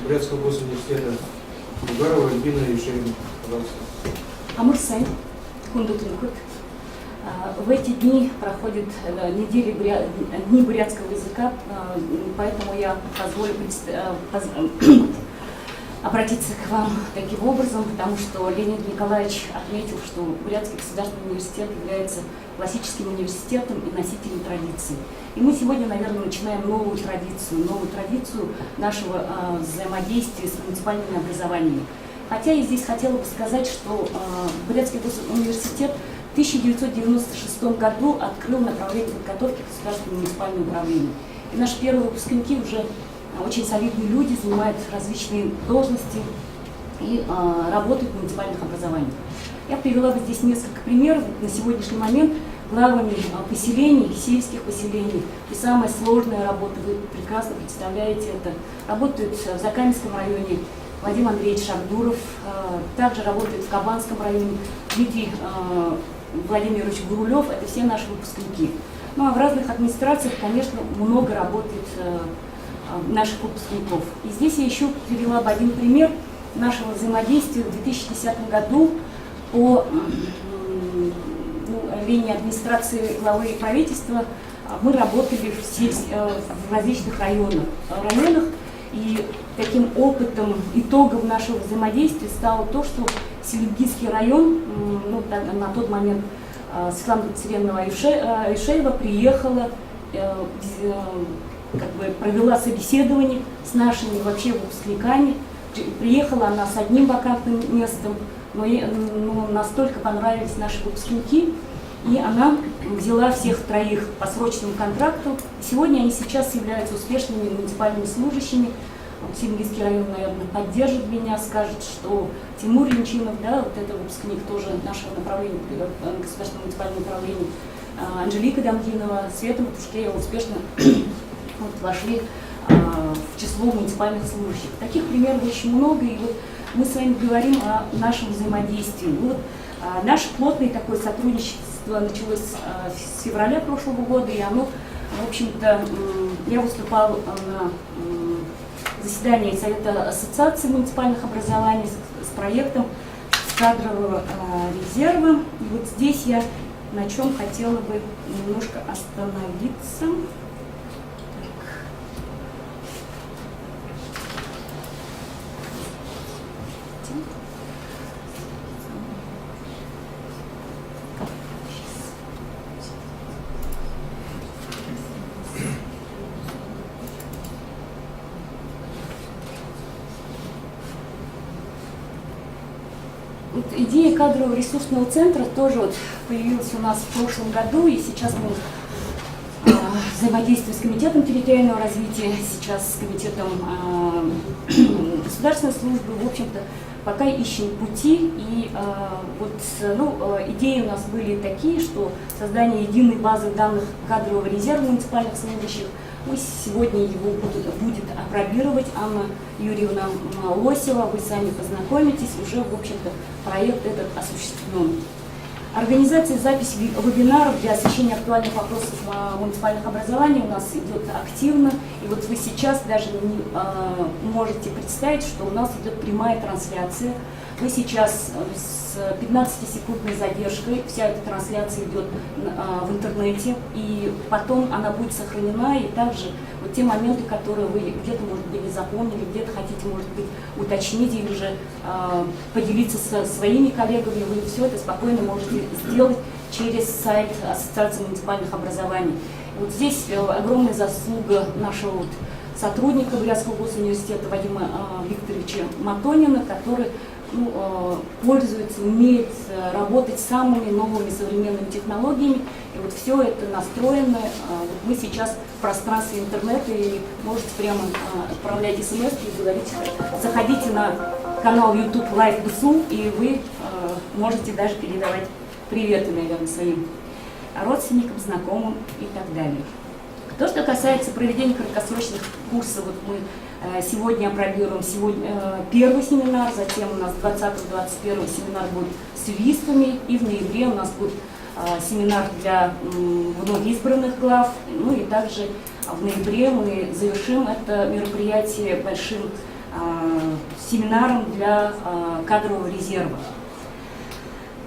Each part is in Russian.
Бурятского госуниверситета Бугарова Альбина Юшевна. Пожалуйста. Амурсай, Кундутункут. В эти дни проходят дни бурятского языка, поэтому я позволю обратиться к вам таким образом, потому что Леонид Николаевич отметил, что Бурятский государственный университет является классическим университетом и носителем традиций. И мы сегодня, наверное, начинаем новую традицию нашего взаимодействия с муниципальными образованиями. Хотя я здесь хотела бы сказать, что Бурятский университет в 1996 году открыл направление подготовки к государственному муниципальному управлению. И наши первые выпускники уже очень солидные люди, занимают различные должности и работают в муниципальных образованиях. Я привела бы здесь несколько примеров. На сегодняшний момент главами поселений, сельских поселений, и самая сложная работа, вы прекрасно представляете это, работают в Закаменском районе Вадим Андреевич Шабдуров, также работает в Кабанском районе Дмитрий Владимирович Гурулев, это все наши выпускники. Ну а в разных администрациях, конечно, много работает наших выпускников. И здесь я еще привела бы один пример нашего взаимодействия в 2010 году по линии администрации главы правительства. Мы работали в различных районах. И таким опытом, итогом нашего взаимодействия стало то, что Селимгийский район, на тот момент Светлана Царевна Айшеева приехала, провела собеседование с нашими вообще выпускниками. Приехала она с одним вакантным местом, но настолько понравились наши выпускники, и она взяла всех троих по срочному контракту. Сегодня они сейчас являются успешными муниципальными служащими. Селимгийский район, наверное, поддержит меня, скажет, что Тимур Ленчинов, вот это выпускник тоже нашего направления, государственного муниципального управления, Анжелика Дамгинова, Света Матушкеева успешно вошли в число муниципальных служащих. Таких примеров очень много, и мы с вами говорим о нашем взаимодействии. Наше плотное такое сотрудничество началось с февраля прошлого года, и оно, в общем-то, я выступала на заседании Совета ассоциации муниципальных образований с проектом кадрового резерва. И здесь я на чем хотела бы немножко остановиться. Идея кадрового ресурсного центра тоже появилась у нас в прошлом году, и сейчас мы взаимодействуем с Комитетом территориального развития, сейчас с Комитетом государственной службы, в общем-то, пока ищем пути. И идеи у нас были такие, что создание единой базы данных кадрового резерва муниципальных служащих. Мы сегодня его будет апробировать Анна Юрьевна Лосева, вы сами познакомитесь, уже, в общем-то, проект этот осуществлен. Организация записи вебинаров для освещения актуальных вопросов муниципальных образований у нас идет активно. И вы сейчас даже не можете представить, что у нас идет прямая трансляция. Вы сейчас с 15-секундной задержкой, вся эта трансляция идет в интернете, и потом она будет сохранена, и также те моменты, которые вы где-то, может быть, не запомнили, где-то хотите, может быть, уточнить или же поделиться со своими коллегами, вы все это спокойно можете сделать через сайт Ассоциации муниципальных образований. И здесь огромная заслуга нашего сотрудника Бурятского госуниверситета Вадима Викторовича Матонина, который пользуется, умеет работать с самыми новыми современными технологиями. И все это настроено. Мы сейчас в пространстве интернета, и можете прямо отправлять смс и говорить, заходите на канал YouTube Live БСУ, и вы можете даже передавать приветы, наверное, своим родственникам, знакомым и так далее. То, что касается проведения краткосрочных курсов, мы сегодня апробируем первый семинар, затем у нас 20-21 семинар будет с юристами, и в ноябре у нас будет семинар для вновь избранных глав, и также в ноябре мы завершим это мероприятие большим семинаром для кадрового резерва.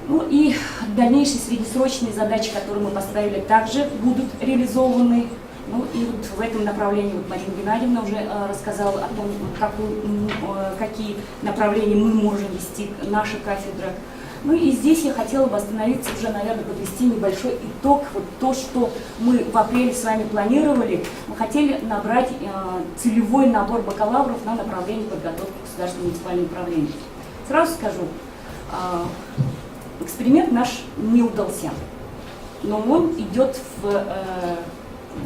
Ну и дальнейшие среднесрочные задачи, которые мы поставили, также будут реализованы. Ну и вот в этом направлении вот Марина Геннадьевна уже рассказала о том, какие направления мы можем вести, наша кафедра. Ну и здесь я хотела бы остановиться, уже, наверное, подвести небольшой итог. Вот то, что мы в апреле с вами планировали, мы хотели набрать целевой набор бакалавров на направление подготовки государственного муниципального управления. Сразу скажу, эксперимент наш не удался, но он идет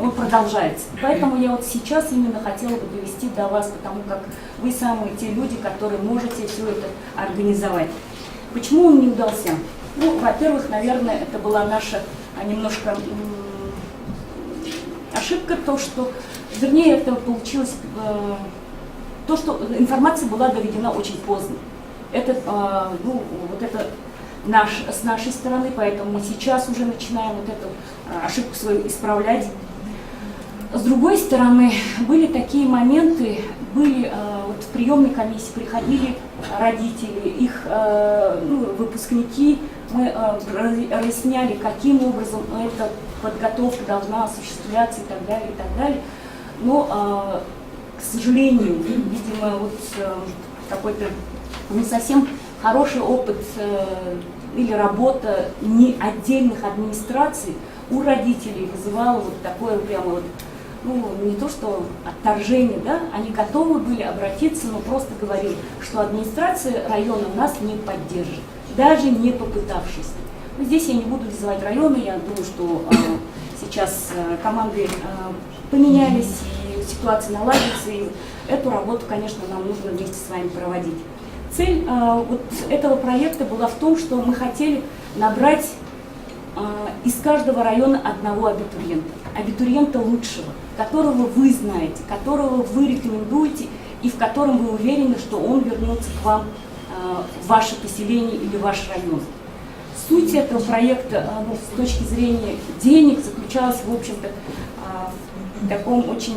он продолжается. Поэтому я вот сейчас именно хотела бы довести до вас, потому как вы самые те люди, которые можете все это организовать. Почему он не удался? Ну, во-первых, наверное, это была наша немножко ошибка, вернее, это получилось, то, что информация была доведена очень поздно. Это, с нашей стороны, поэтому мы сейчас уже начинаем вот эту ошибку свою исправлять. С другой стороны, были такие моменты, вот в приемной комиссии приходили родители, их выпускники, мы разъясняли, каким образом эта подготовка должна осуществляться и так далее, и так далее. Но, к сожалению, видимо, вот какой-то не совсем хороший опыт или работа не отдельных администраций у родителей вызывала вот такое прямо вот, не то что отторжение, да, они готовы были обратиться, но просто говорили, что администрация района нас не поддержит, даже не попытавшись. Но здесь я не буду называть районы, я думаю, что сейчас команды поменялись, и ситуация наладится, и эту работу, конечно, нам нужно вместе с вами проводить. Цель вот этого проекта была в том, что мы хотели набрать из каждого района одного абитуриента лучшего, которого вы знаете, которого вы рекомендуете и в котором вы уверены, что он вернется к вам в ваше поселение или ваш район. Суть этого проекта с точки зрения денег заключалась, в общем-то, в таком очень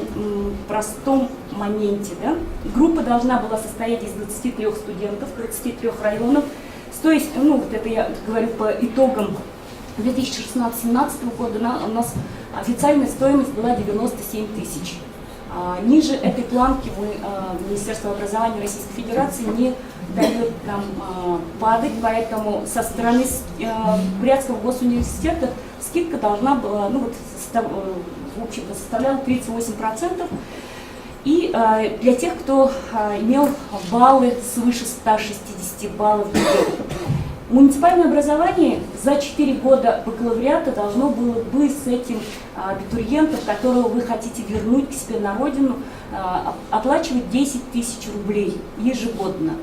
простом моменте. Да? Группа должна была состоять из 23 студентов, 23 районов. То есть, вот это я говорю по итогам 2016-2017 года, у нас официальная стоимость была 97 тысяч. Ниже этой планки Министерство образования Российской Федерации не дает нам падать, поэтому со стороны Бурятского госуниверситета скидка должна была, в общем-то, составляла 38%. И для тех, кто имел баллы свыше 160 баллов, муниципальное образование за 4 года бакалавриата должно было бы с этим абитуриентом, которого вы хотите вернуть к себе на родину, оплачивать 10 тысяч рублей ежегодно.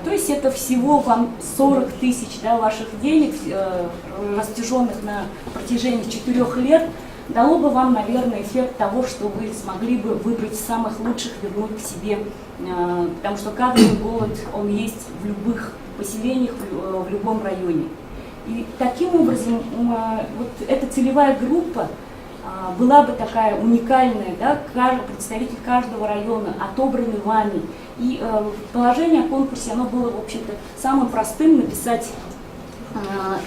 То есть это всего вам 40 тысяч ваших денег, растяженных на протяжении 4 лет, дало бы вам, наверное, эффект того, что вы смогли бы выбрать самых лучших, вернуть к себе, потому что кадровый голод, он есть в любых поселениях, в любом районе. И таким образом, вот эта целевая группа была бы такая уникальная, да, представитель каждого района, отобранный вами. И положение о конкурсе, оно было, в общем-то, самым простым: написать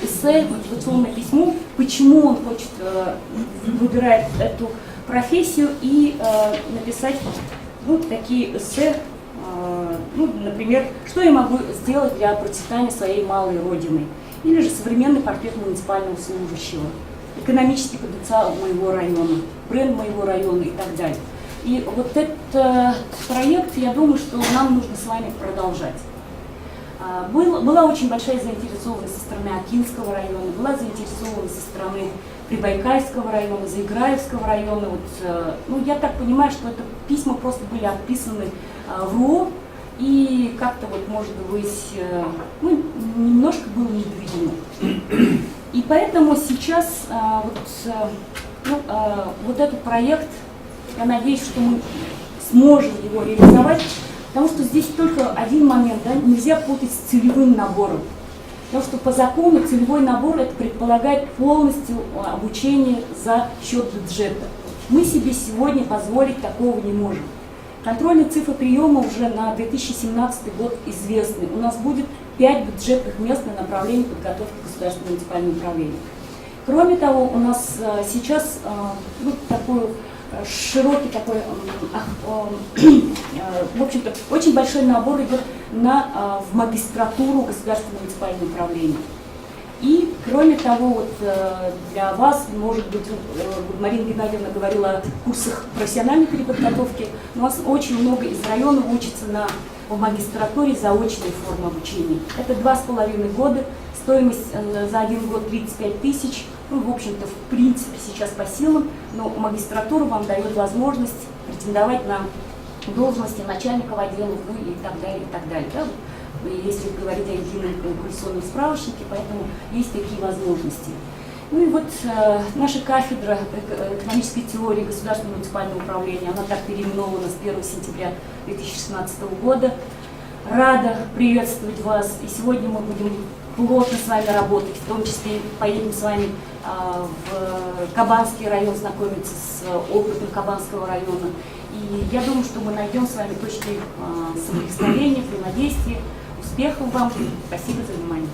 эссе, мотивационное письмо, почему он хочет, выбирает эту профессию, и написать такие эссе, например, что я могу сделать для процветания своей малой родины, или же современный портрет муниципального служащего, экономический потенциал моего района, бренд моего района и так далее. И вот этот проект, я думаю, что нам нужно с вами продолжать. Была очень большая заинтересованность со стороны Акинского района, была заинтересованность со стороны Прибайкальского района, Заиграевского района. Я так понимаю, что это письма просто были отписаны в РУО, и как-то может быть, немножко было не доведено. И поэтому сейчас этот проект, я надеюсь, что мы сможем его реализовать, потому что здесь только один момент, да, нельзя путать с целевым набором. Потому что по закону целевой набор это предполагает полностью обучение за счет бюджета. Мы себе сегодня позволить такого не можем. Контрольные цифры приема уже на 2017 год известны. У нас будет 5 бюджетных мест на направлении подготовки государственного муниципального управления. Кроме того, у нас сейчас такой широкий такой, в общем-то, очень большой набор идет в магистратуру государственного муниципального управления. И, кроме того, вот, для вас, может быть, Марина Геннадьевна говорила о курсах профессиональной переподготовки, у нас очень много из районов учатся в магистратуре заочной формы обучения. Это 2,5 года, стоимость за 1 год 35 тысяч, в общем-то, в принципе, сейчас по силам, но магистратура вам дает возможность претендовать на должности начальников отделов, и так далее, и так далее. Да? Если говорить о едином квалификационном справочнике, поэтому есть такие возможности. Ну и вот наша кафедра экономической теории государственного муниципального управления, она так переименована с 1 сентября 2016 года. Рада приветствовать вас, и сегодня мы будем плотно с вами работать, в том числе поедем с вами в Кабанский район знакомиться с опытом Кабанского района. И я думаю, что мы найдем с вами точки соприкосновения, взаимодействия. Успехов вам! Спасибо за внимание.